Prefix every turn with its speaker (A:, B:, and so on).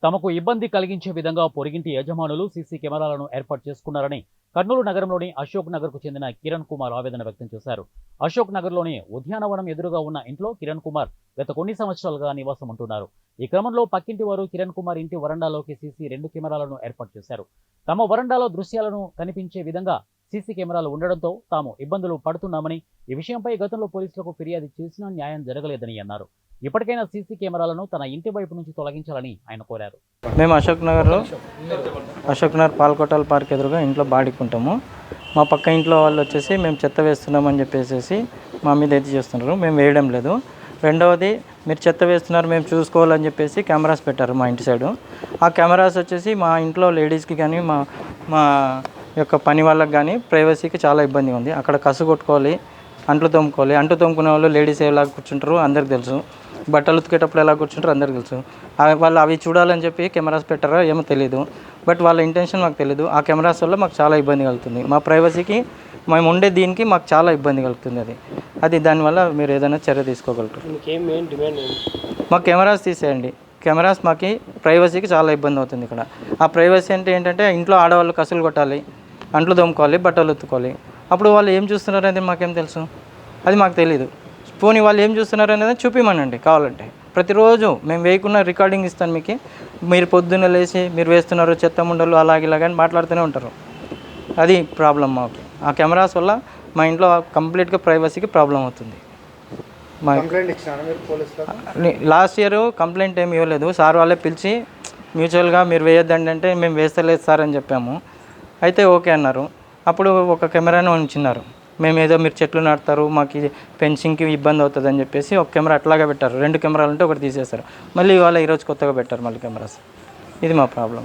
A: తమకు ఇబ్బంది కలిగించే విధంగా పొరిగింటి యజమానులు సీసీ కెమెరాలను ఏర్పాటు చేసుకున్నారని కర్నూలు నగరంలోని అశోక్ నగర్కు చెందిన కిరణ్ కుమార్ ఆవేదన వ్యక్తం చేశారు. అశోక్ నగర్లోని ఉద్యానవనం ఎదురుగా ఉన్న ఇంట్లో కిరణ్ కుమార్ గత కొన్ని సంవత్సరాలుగా నివాసం ఉంటున్నారు. ఈ క్రమంలో పక్కింటి వారు కిరణ్ కుమార్ ఇంటి వరండాలోకి సీసీ 2 కెమెరాలను ఏర్పాటు చేశారు. తమ వరండాలో దృశ్యాలను కనిపించే విధంగా సీసీ కెమెరాలు ఉండడంతో తాము ఇబ్బందులు పడుతున్నామని, ఈ విషయంపై గతంలో పోలీసులకు ఫిర్యాదు చేసినా న్యాయం జరగలేదని అన్నారు. ఇప్పటికైనా సీసీ కెమెరాలను తన ఇంటి వైపు నుంచి తొలగించాలని ఆయన కోరారు.
B: మేము అశోక్ నగర్ పాల్కోటల్ పార్క్ ఎదురుగా ఇంట్లో బాడుకుంటాము. మా పక్క ఇంట్లో వాళ్ళు వచ్చేసి మేము చెత్త వేస్తున్నామని చెప్పేసి మా మీద ఎత్తి చేస్తున్నారు. మేము వేయడం లేదు. రెండవది, మీరు చెత్త వేస్తున్నారు మేము చూసుకోవాలని చెప్పేసి కెమెరాస్ పెట్టారు మా ఇంటి సైడు. ఆ కెమెరాస్ వచ్చేసి మా ఇంట్లో లేడీస్కి కానీ మా యొక్క పని వాళ్ళకి కానీ ప్రైవసీకి చాలా ఇబ్బంది ఉంది. అక్కడ కసు కొట్టుకోవాలి, అంట్లు తోముకోవాలి. అంట్లు తోముకునే వాళ్ళు లేడీస్ ఎలా కూర్చుంటారు అందరికి తెలుసు. బట్టలు ఉతికేటప్పుడు ఎలా కూర్చుంటారో అందరికి తెలుసు. వాళ్ళు అవి చూడాలని చెప్పి కెమెరాస్ పెట్టారో ఏమో తెలియదు. బట్ వాళ్ళ ఇంటెన్షన్ మాకు తెలియదు. ఆ కెమెరాస్ వల్ల మాకు చాలా ఇబ్బంది కలుగుతుంది. మా ప్రైవసీకి మేము ఉండే దీనికి మాకు చాలా ఇబ్బంది కలుగుతుంది. అది దానివల్ల మీరు ఏదైనా చర్య తీసుకోగలరు. మాకు కెమెరాస్ తీసేయండి. కెమెరాస్ మాకు ప్రైవసీకి చాలా ఇబ్బంది అవుతుంది. ఇక్కడ ఆ ప్రైవసీ అంటే ఏంటంటే ఇంట్లో ఆడవాళ్ళు కసులు కొట్టాలి, అంట్లు తోముకోవాలి, బట్టలు ఉతుక్కోవాలి. అప్పుడు వాళ్ళు ఏం చూస్తున్నారు అనేది మాకేం తెలుసు? అది మాకు తెలీదు. పోనీ వాళ్ళు ఏం చూస్తున్నారు అనేది చూపిమనండి కావాలంటే. ప్రతిరోజు మేము వేయకున్న రికార్డింగ్ ఇస్తాను మీకు. మీరు పొద్దున్న లేచి మీరు వేస్తున్నారు చెత్త ముండలు ఇలాగని మాట్లాడుతూనే ఉంటారు. అది ప్రాబ్లం మాకు. ఆ కెమెరాస్ వల్ల మా ఇంట్లో కంప్లీట్గా ప్రైవసీకి ప్రాబ్లం అవుతుంది. లాస్ట్ ఇయర్ కంప్లైంట్ ఏమి ఇవ్వలేదు. సార్ వాళ్ళే పిలిచి మ్యూచువల్గా మీరు వేయొద్దండి అంటే మేము వేస్తలేదు సార్ అని చెప్పాము. అయితే ఓకే అన్నారు. అప్పుడు ఒక కెమెరాను ఉంచినారు. మేము ఏదో మీరు చెట్లు నాటుతారు మాకు ఫెన్సింగ్కి ఇబ్బంది అవుతుంది అని చెప్పేసి ఒక కెమెరా అట్లాగే పెట్టారు. 2 కెమెరాలు ఉంటే ఒకటి తీసేశారు. మళ్ళీ ఇవాళ ఈరోజు కొత్తగా పెట్టారు మళ్ళీ కెమెరాస్. ఇది మా ప్రాబ్లం.